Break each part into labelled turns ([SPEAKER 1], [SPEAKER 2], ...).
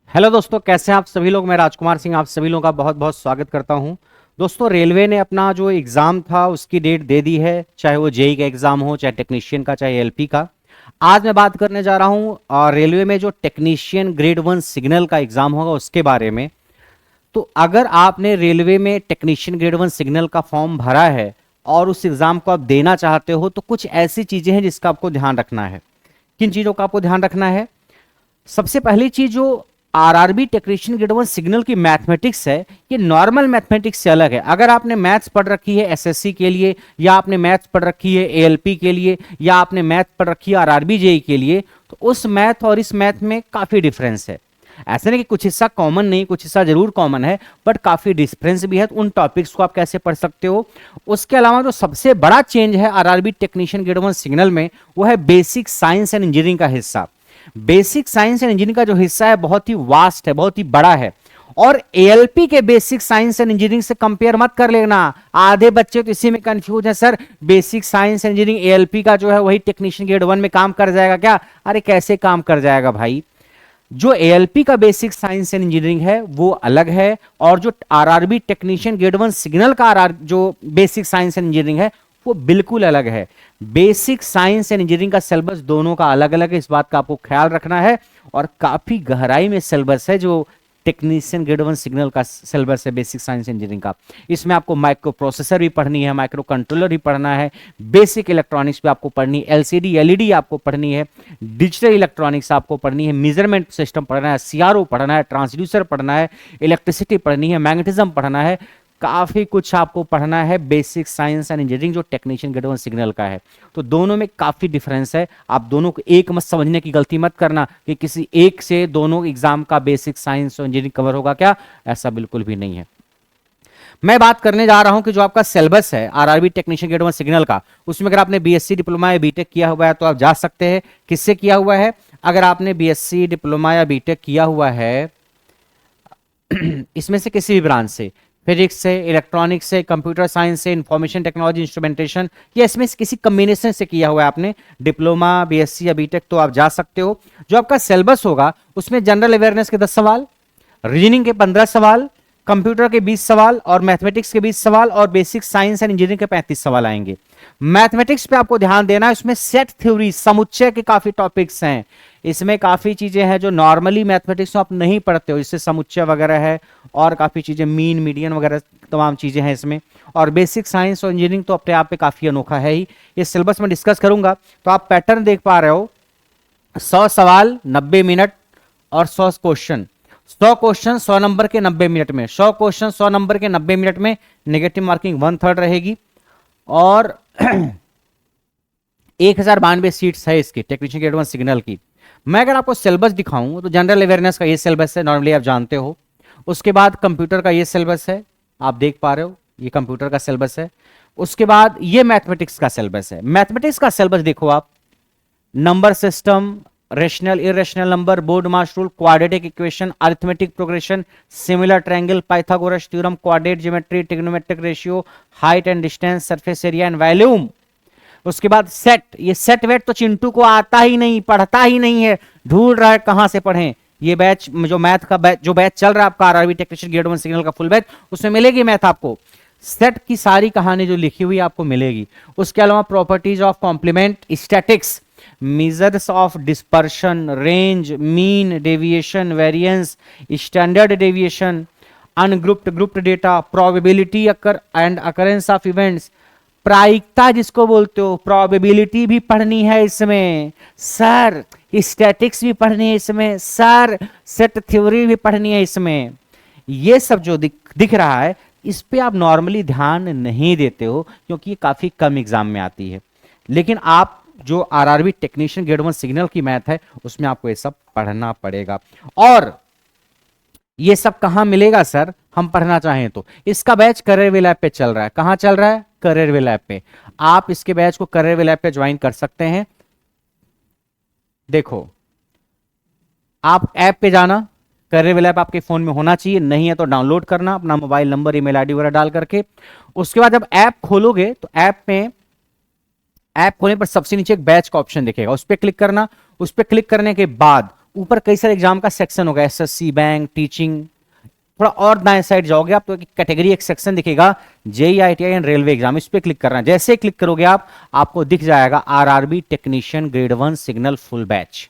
[SPEAKER 1] Hello दोस्तों, कैसे हैं आप सभी लोग। मैं राजकुमार सिंह आप सभी लोगों का बहुत बहुत स्वागत करता हूं। दोस्तों, रेलवे ने अपना जो एग्ज़ाम था उसकी डेट दे दी है, चाहे वो जेई का एग्ज़ाम हो, चाहे टेक्नीशियन का, चाहे एलपी का। आज मैं बात करने जा रहा हूं रेलवे में जो टेक्नीशियन ग्रेड 1 सिग्नल का एग्ज़ाम होगा उसके बारे में। तो अगर आपने रेलवे में टेक्नीशियन ग्रेड 1 सिग्नल का फॉर्म भरा है और उस एग्ज़ाम को आप देना चाहते हो, तो कुछ ऐसी चीज़ें हैं जिसका आपको ध्यान रखना है। किन चीज़ों का आपको ध्यान रखना है? सबसे पहली चीज जो आरआरबी टेक्नीशियन ग्रेड 1 सिग्नल की मैथमेटिक्स है, ये नॉर्मल मैथमेटिक्स से अलग है। अगर आपने मैथ्स पढ़ रखी है एसएससी के लिए, या आपने मैथ्स पढ़ रखी है एएलपी के लिए, या आपने मैथ पढ़ रखी है आरआरबी जेई के लिए, तो उस मैथ और इस मैथ में काफी डिफरेंस है। ऐसा नहीं कि कुछ हिस्सा कॉमन नहीं, कुछ हिस्सा जरूर कॉमन है, बट काफी डिफरेंस भी है। तो उन टॉपिक्स को आप कैसे पढ़ सकते हो। उसके अलावा जो सबसे बड़ा चेंज है आरआरबी टेक्नीशियन ग्रेड 1 सिग्नल में, वो है बेसिक साइंस एंड इंजीनियरिंग का हिस्सा। बेसिक साइंस एंड इंजीनियरिंग का जो हिस्सा है बहुत ही वास्ट है, बहुत ही बड़ा है। और एएलपी के बेसिक साइंस एंड इंजीनियरिंग से कंपेयर मत कर लेना। आधे बच्चे तो इसी में कंफ्यूज हैं, sir basic science and engineering ALP का जो है वही टेक्नीशियन ग्रेड 1 में काम कर जाएगा क्या? अरे कैसे काम कर जाएगा भाई। जो एएलपी का बेसिक साइंस एंड इंजीनियरिंग है वो अलग है, और जो आरआरबी टेक्नीशियन ग्रेड 1 सिग्नल का आरआर जो बेसिक साइंस एंड इंजीनियरिंग है वो बिल्कुल अलग है। बेसिक साइंस एंड इंजीनियरिंग का सिलेबस दोनों का अलग अलग है, इस बात का आपको ख्याल रखना है। और काफी गहराई में सिलेबस है जो टेक्नीशियन ग्रेड 1 सिग्नल का सिलेबस है बेसिक साइंस इंजीनियरिंग का। इसमें आपको माइक्रो प्रोसेसर भी पढ़नी है, माइक्रो कंट्रोलर भी पढ़ना है, बेसिक इलेक्ट्रॉनिक्स भी आपको पढ़नी है, एलसीडी एलईडी आपको पढ़नी है, डिजिटल इलेक्ट्रॉनिक्स आपको पढ़नी है, मेजरमेंट सिस्टम पढ़ना है, सीआरओ पढ़ना है, ट्रांसड्यूसर पढ़ना है, इलेक्ट्रिसिटी पढ़नी है, मैग्नेटिज्म पढ़ना है। काफी कुछ आपको पढ़ना है बेसिक साइंस एंड इंजीनियरिंग जो टेक्नीशियन ग्रेड 1 सिग्नल का है। तो दोनों में काफी डिफरेंस है। आप दोनों को एक मत समझने की गलती मत करना कि किसी एक से दोनों एग्जाम का बेसिक साइंस और इंजीनियरिंग कवर होगा क्या, ऐसा बिल्कुल भी नहीं है। मैं बात करने जा रहा हूं कि जो आपका सिलेबस है आरआरबी टेक्नीशियन ग्रेड 1 सिग्नल का, उसमें अगर आपने बीएससी डिप्लोमा या बीटेक किया हुआ है तो आप जा सकते हैं। किससे किया हुआ है? अगर आपने बीएससी डिप्लोमा या बीटेक किया हुआ है इसमें से किसी भी ब्रांच से, फिजिक्स से, इलेक्ट्रॉनिक्स से, कंप्यूटर साइंस से, इंफॉर्मेशन टेक्नोलॉजी इंस्ट्रूमेंटेशन, या इसमें से किसी कॉम्बिनेशन से किया हुआ है आपने डिप्लोमा बीएससी या बीटेक, तो आप जा सकते हो। जो आपका सिलेबस होगा उसमें जनरल अवेयरनेस के 10 सवाल, रीजनिंग के 15 सवाल, कंप्यूटर के 20 सवाल, और मैथमेटिक्स के 20 सवाल, और बेसिक साइंस एंड इंजीनियरिंग के 35 सवाल आएंगे। मैथमेटिक्स पे आपको ध्यान देना है, उसमें सेट थ्योरी समुच्चय के काफी टॉपिक्स हैं। इसमें काफी चीजें हैं जो नॉर्मली मैथमेटिक्स में आप नहीं पढ़ते हो, इससे समुच्चय वगैरह है, और काफी चीजें मीन मीडियन वगैरह तमाम चीजें हैं इसमें। और बेसिक साइंस और इंजीनियरिंग तो अपने आप पे काफी अनोखा है ही। ये सिलेबस में डिस्कस करूंगा। तो आप पैटर्न देख पा रहे हो, 100 सवाल 90 मिनट और 100 क्वेश्चन। 100 क्वेश्चन 100 नंबर के 90 मिनट में, 100 क्वेश्चन 100 नंबर के 90 मिनट में। नेगेटिव मार्किंग 1/3 रहेगी। और 1092 सीट्स है इसकी टेक्नीशियन ग्रेड 1 सिग्नल की। मैं अगर आपको सिलेबस दिखाऊं तो जनरल अवेयरनेस का ये सिलेबस है, नॉर्मली आप जानते हो। उसके बाद कंप्यूटर का ये सिलेबस है, आप देख पा रहे हो, ये कंप्यूटर का सिलेबस है। उसके बाद ये मैथमेटिक्स का सिलेबस है। मैथमेटिक्स का सिलेबस देखो आप, number system, rational irrational number, BODMAS rule, quadratic equation, arithmetic progression, similar triangle, Pythagoras theorem, coordinate geometry, trigonometric ratio, height and distance, surface area and volume. उसके बाद set, ये set wait तो चिंटू को आता ही नहीं, पढ़ता ही नहीं है, ढूंढ रहा है कहां से पढ़ें। ये बैच जो मैथ का जो बैच चल रहा है आपका आरआरबी टेक्नीशियन ग्रेड 1 सिग्नल का फुल बैच, उसमें मिलेगी मैथ आपको। सेट की सारी कहानी जो लिखी हुई आपको मिलेगी। उसके अलावा properties of complement, statics, measures of dispersion, range, mean, deviation, variance, standard deviation, ungrouped grouped data, probability occur and occurrence of events, प्रायिकता जिसको बोलते हो, प्रोबेबिलिटी भी पढ़नी है इसमें सर, स्टैटिक्स भी पढ़नी है इसमें सर, सेट थ्योरी भी पढ़नी है इसमें। ये सब जो दिख रहा है इस पे आप नॉर्मली ध्यान नहीं देते हो क्योंकि ये काफी कम एग्जाम में आती है। लेकिन आप जो आरआरबी टेक्नीशियन ग्रेड 1 सिग्नल की मैथ है उसमें आपको ये सब पढ़ना पड़ेगा। और ये सब कहां मिलेगा सर, हम पढ़ना चाहें तो? इसका बैच करियर ऐप पे चल रहा है। कहां चल रहा है? करियर ऐप पे। आप इसके बैच को करियर ऐप पे ज्वाइन कर सकते हैं। देखो, आप ऐप पे जाना, करियर ऐप आपके फोन में होना चाहिए, नहीं है तो डाउनलोड करना अपना मोबाइल नंबर, ईमेल आईडी वगैरह डाल करके। उसके बाद जब ऐप खोलोगे तो ऐप खोलने पर सबसे नीचे एक बैच का ऑप्शन दिखेगा, उस पर क्लिक करना। उस पर क्लिक करने के बाद ऊपर कई सारे एग्जाम का सेक्शन होगा, एसएससी, बैंक, टीचिंग। थोड़ा और दाएं साइड जाओगे आप तो एक कैटेगरी, एक सेक्शन दिखेगा, JE, ITI and railway exam. इस पे क्लिक करना है। जैसे क्लिक करोगे आप, आपको दिख जाएगा RRB technician grade 1 signal full batch.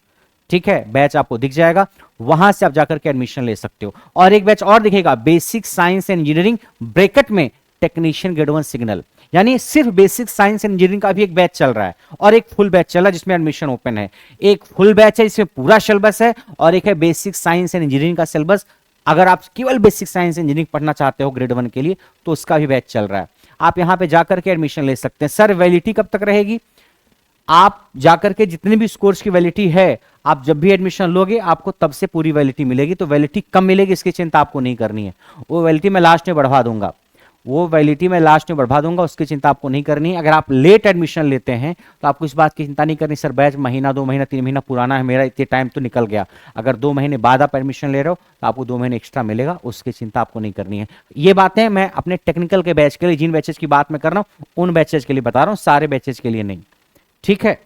[SPEAKER 1] ठीक है, बैच आपको दिख जाएगा, वहां से आप जाकर के एडमिशन ले सकते हो। और एक बैच और दिखेगा, basic science and engineering bracket में टेक्नीशियन ग्रेड 1 सिग्नल, यानी सिर्फ बेसिक साइंस एंड इंजीनियरिंग का भी एक बैच चल रहा है और एक फुल बैच चल रहा है जिसमें एडमिशन ओपन है। एक फुल बैच है जिसमें पूरा सिलेबस है, और एक है बेसिक साइंस एंड इंजीनियरिंग का सिलेबस। अगर आप केवल बेसिक साइंस इंजीनियरिंग पढ़ना चाहते हो ग्रेड 1 के लिए, तो उसका भी बैच चल रहा है। आप यहां पे जाकर के एडमिशन ले सकते हैं। सर वैलिडिटी कब तक रहेगी? आप जाकर के जितने भी इस कोर्स की वैलिडिटी है, आप जब भी एडमिशन लोगे आपको तब से पूरी वैलिडिटी मिलेगी। तो वैलिडिटी कम मिलेगी इसकी चिंता आपको नहीं करनी है। वो वैलिडिटी मैं लास्ट में बढ़वा दूंगा, उसकी चिंता आपको नहीं करनी है। अगर आप लेट एडमिशन लेते हैं तो आपको इस बात की चिंता नहीं करनी, सर बैच महीना, 2 महीना, 3 महीना पुराना है मेरा, इतने टाइम तो निकल गया। अगर 2 महीने बाद आप एडमिशन ले रहे हो तो आपको 2 महीने एक्स्ट्रा मिलेगा, उसकी चिंता आपको नहीं करनी है। ये बातें मैं अपने टेक्निकल के बैच के लिए, जिन बैचेज की बात मैं कर रहा हूं उन बैचेज के लिए बता रहा हूं, सारे बैचेज के लिए नहीं। ठीक है।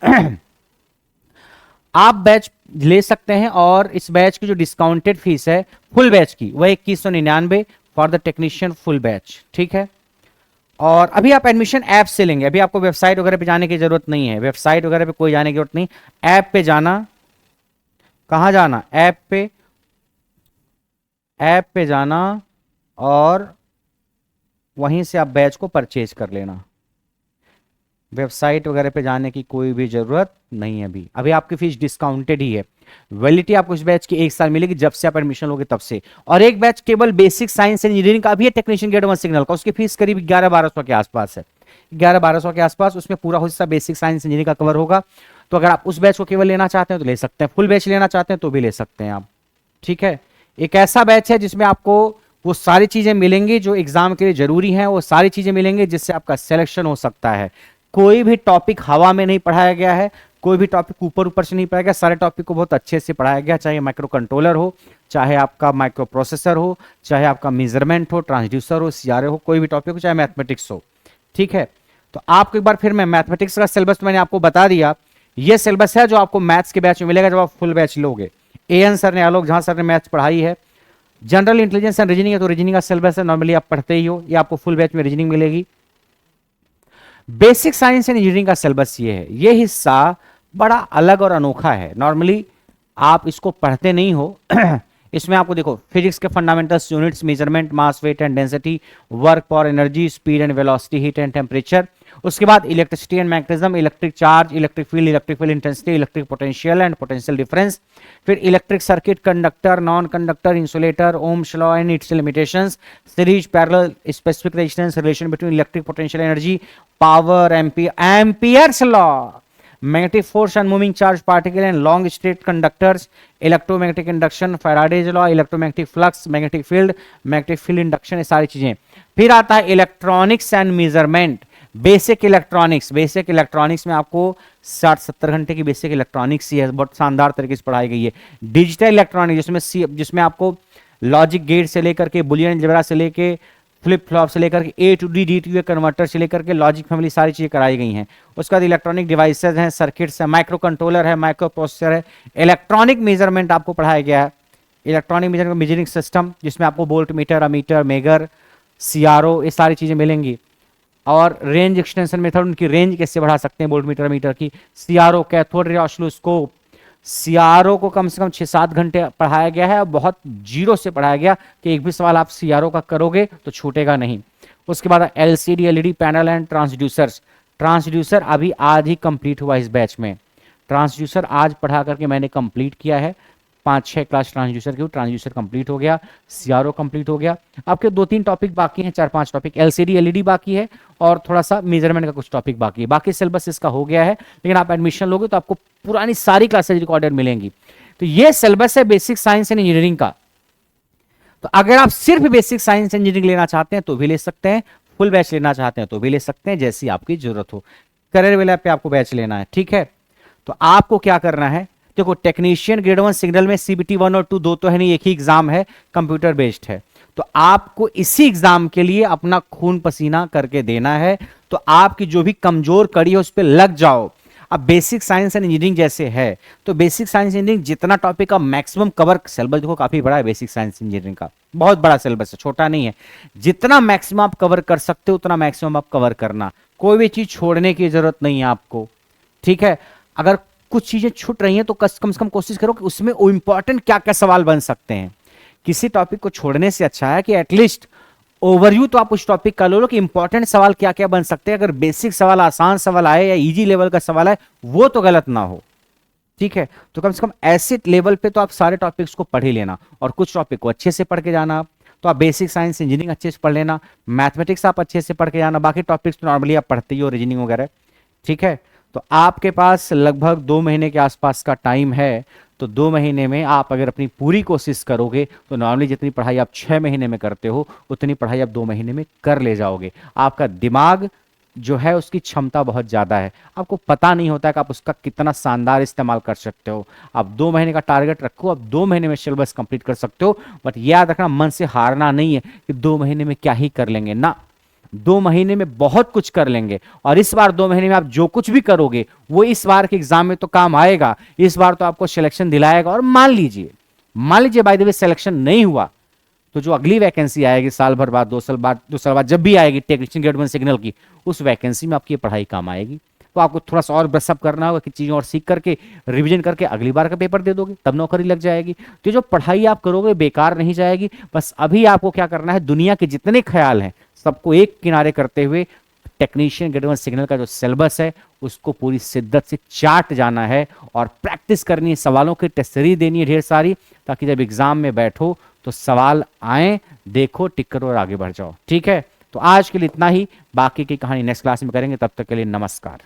[SPEAKER 1] आप बैच ले सकते हैं, और इस बैच की जो डिस्काउंटेड फीस है फुल बैच की, वह 2199 for the technician full batch. ठीक है। और अभी आप एडमिशन ऐप से लेंगे, अभी आपको वेबसाइट वगैरह पे जाने की जरूरत नहीं है, वेबसाइट वगैरह पे कोई जाने की जरूरत नहीं। ऐप पे जाना, कहां जाना? ऐप पे जाना, और वहीं से आप बैच को परचेज कर लेना। वेबसाइट वगैरह पे जाने की कोई भी जरूरत नहीं है। अभी आपकी फीस डिस्काउंटेड ही है। वैलिडिटी आपको इस बैच की 1 साल मिलेगी, जब से आप एडमिशन लोगे तब से। और एक बैच केवल बेसिक साइंस इंजीनियरिंग का भी है, टेक्नीशियन ग्रेड 1 सिग्नल का, उसकी फीस करीब 11-1200 के आसपास है, 11-1200 के आसपास। उसमें पूरा हिस्सा बेसिक साइंस इंजीनियरिंग का कवर होगा। तो अगर आप उस बैच को केवल लेना चाहते हैं तो ले सकते हैं, फुल बैच लेना चाहते हैं तो भी ले सकते हैं आप। ठीक है। एक ऐसा बैच है जिसमें आपको वो सारी चीजें मिलेंगी जो एग्जाम के लिए जरूरी हैं, वो सारी चीजें मिलेंगी जिससे आपका सिलेक्शन हो सकता है। कोई भी टॉपिक हवा में नहीं पढ़ाया गया है, कोई भी टॉपिक ऊपर ऊपर से नहीं पढ़ाया गया, सारे टॉपिक को बहुत अच्छे से पढ़ाया गया। चाहे माइक्रो कंट्रोलर हो, चाहे आपका माइक्रो प्रोसेसर हो, चाहे आपका मेजरमेंट हो, ट्रांसड्यूसर हो, सीआरए हो, कोई भी टॉपिक हो, चाहे मैथमेटिक्स हो। ठीक है। तो आपको एक बार फिर मैं मैथमेटिक्स का सिलेबस मैंने आपको बता दिया। ये सिलेबस है जो आपको मैथ्स के बैच में मिलेगा जब आप फुल बैच लोगे। एएन सर ने, आलोक झा सर ने मैथ्स पढ़ाई है। जनरल इंटेलिजेंस एंड रीजनिंग है तो रीजनिंग का सिलेबस है, नॉर्मली आप पढ़ते ही हो, ये आपको फुल बैच में रीजनिंग मिलेगी। बेसिक साइंस एंड इंजीनियरिंग का सिलेबस ये है। ये हिस्सा बड़ा अलग और अनोखा है, नॉर्मली आप इसको पढ़ते नहीं हो। इसमें आपको देखो फिजिक्स के fundamentals, units, measurement, mass, weight and density, work for energy, speed and velocity, heat and temperature. उसके बाद electricity and magnetism, electric charge, electric field intensity, electric potential and potential difference. फिर electric circuit, conductor, non conductor, insulator, Ohm's law and its limitations, series, parallel, specific resistance, relation between electric potential energy, power, Ampere's law, magnetic force and moving charge particle and long straight conductors, electromagnetic induction, Faraday's law, electromagnetic flux, magnetic field induction, ये सारी चीजें। फिर आता है electronics and measurement, basic electronics में आपको 60-70 घंटे की बेसिक इलेक्ट्रॉनिक्स ही है, बहुत शानदार तरीके से पढ़ाई गई है। डिजिटल इलेक्ट्रॉनिक्स जिसमें आपको लॉजिक गेट से लेकर के बुलियन अलजेब्रा से लेके फ्लिप फ्लॉप से लेकर के A to D D to A converter से लेकर के लॉजिक फैमिली, सारी चीजें कराई गई हैं। उसके बाद इलेक्ट्रॉनिक डिवाइसेज हैं, सर्किट्स है, माइक्रो कंट्रोलर है, माइक्रो प्रोसेसर है। इलेक्ट्रॉनिक मेजरमेंट आपको पढ़ाया गया है, इलेक्ट्रॉनिक मेजरिंग सिस्टम, जिसमें आपको volt meter, ammeter, megger, CRO, ये सारी चीजें मिलेंगी। और रेंज एक्सटेंशन मेथड, उनकी रेंज कैसे बढ़ा सकते हैं वोल्ट मीटर, मीटर की। CRO, cathode ray oscilloscope, CRO को कम से कम 6-7 घंटे पढ़ाया गया है, बहुत जीरो से पढ़ाया गया कि एक भी सवाल आप सीआरओ का करोगे तो छूटेगा नहीं। उसके बाद LCD, LED panel and transducer अभी आज ही कंप्लीट हुआ इस बैच में। ट्रांसड्यूसर आज पढ़ा करके मैंने कंप्लीट किया है, 5-6 क्लास ट्रांसड्यूसर की, ट्रांसड्यूसर कंप्लीट हो गया, सीआरओ कंप्लीट हो गया। आपके 2-3 टॉपिक बाकी हैं, 4-5 टॉपिक, एलसीडी एलईडी बाकी है और थोड़ा सा मेजरमेंट का कुछ टॉपिक बाकी है। बाकी सिलेबस इसका हो गया है, लेकिन आप एडमिशन लोगे तो आपको पुरानी सारी क्लासेज रिकॉर्डेड मिलेंगी। तो ये सिलेबस है बेसिक साइंस एंड इंजीनियरिंग का। तो अगर आप सिर्फ बेसिक साइंस इंजीनियरिंग लेना चाहते हैं तो भी ले सकते हैं, फुल बैच लेना चाहते हैं तो भी ले सकते हैं, जैसी आपकी जरूरत हो। करियर वेला पे आपको बैच लेना है, ठीक है। तो आपको क्या करना है, देखो टेक्नीशियन ग्रेड 1 सिग्नल में सीबीटी 1 और 2 दो तो है नहीं, एक ही एग्जाम है, कंप्यूटर बेस्ड है। तो आपको इसी एग्जाम के लिए अपना खून पसीना करके देना है। तो आपकी जो भी कमजोर कड़ी है उस पर लग जाओ। अब बेसिक साइंस एंड इंजीनियरिंग जैसे है, तो बेसिक साइंस इंजीनियरिंग जितना टॉपिक का मैक्सिमम कवर, सिलेबस देखो काफी बड़ा है बेसिक साइंस इंजीनियरिंग का, बहुत बड़ा सिलेबस है, छोटा नहीं है। जितना मैक्सिमम आप कवर कर सकते हो उतना मैक्सिमम आप कवर करना, कोई भी चीज छोड़ने की जरूरत नहीं है आपको, ठीक है। अगर कुछ चीजें छूट रही हैं तो कम से कम कोशिश करो कि उसमें वो इंपॉर्टेंट क्या क्या सवाल बन सकते हैं। किसी टॉपिक को छोड़ने से अच्छा है कि एटलीस्ट ओवरव्यू तो आप उस टॉपिक का लो कि इंपॉर्टेंट सवाल क्या क्या बन सकते हैं। अगर बेसिक सवाल, आसान सवाल आए या इजी लेवल का सवाल आए, वो तो गलत ना हो, ठीक है। तो कम से कम ऐसे लेवल पे तो आप सारे टॉपिक्स को पढ़ ही लेना, और कुछ टॉपिक को अच्छे से पढ़ के जाना आप। तो आप बेसिक साइंस इंजीनियरिंग अच्छे से पढ़ लेना, मैथमेटिक्स आप अच्छे से पढ़ के जाना, बाकी टॉपिक्स तो नॉर्मली आप पढ़ते ही हो, रीजनिंग वगैरह, ठीक है। तो आपके पास लगभग 2 महीने के आसपास का टाइम है। तो 2 महीने में आप अगर अपनी पूरी कोशिश करोगे तो नॉर्मली जितनी पढ़ाई आप 6 महीने में करते हो उतनी पढ़ाई आप 2 महीने में कर ले जाओगे। आपका दिमाग जो है उसकी क्षमता बहुत ज़्यादा है, आपको पता नहीं होता है कि आप उसका कितना शानदार इस्तेमाल कर सकते हो। आप 2 महीने का टारगेट रखो, आप 2 महीने में सिलेबस कंप्लीट कर सकते हो। बट याद रखना, मन से हारना नहीं है कि 2 महीने में क्या ही कर लेंगे ना, 2 महीने में बहुत कुछ कर लेंगे। और इस बार 2 महीने में आप जो कुछ भी करोगे वो इस बार के एग्जाम में तो काम आएगा, इस बार तो आपको सिलेक्शन दिलाएगा। और मान लीजिए बाय द वे सिलेक्शन नहीं हुआ, तो जो अगली वैकेंसी आएगी साल भर बाद, 2 साल बाद जब भी आएगी टेक्नीशियन ग्रेड 1 सिग्नल की, उस वैकेंसी में आपकी पढ़ाई काम आएगी। तो आपको थोड़ा सा और ब्रशअप करना होगा कि चीज़ें और सीख करके रिवीजन करके अगली बार का पेपर दे दोगे, तब नौकरी लग जाएगी। तो जो पढ़ाई आप करोगे बेकार नहीं जाएगी। बस अभी आपको क्या करना है, दुनिया के जितने ख्याल हैं सबको एक किनारे करते हुए टेक्नीशियन ग्रेड 1 सिग्नल का जो सिलेबस है उसको पूरी शिद्दत से चाट जाना है और प्रैक्टिस करनी है, सवालों की टेस्ट सीरीज देनी है ढेर सारी, ताकि जब एग्जाम में बैठो तो सवाल आए, देखो, टिक करो और आगे बढ़ जाओ, ठीक है। तो आज के लिए इतना ही, बाकी की कहानी नेक्स्ट क्लास में करेंगे, तब तक के लिए नमस्कार।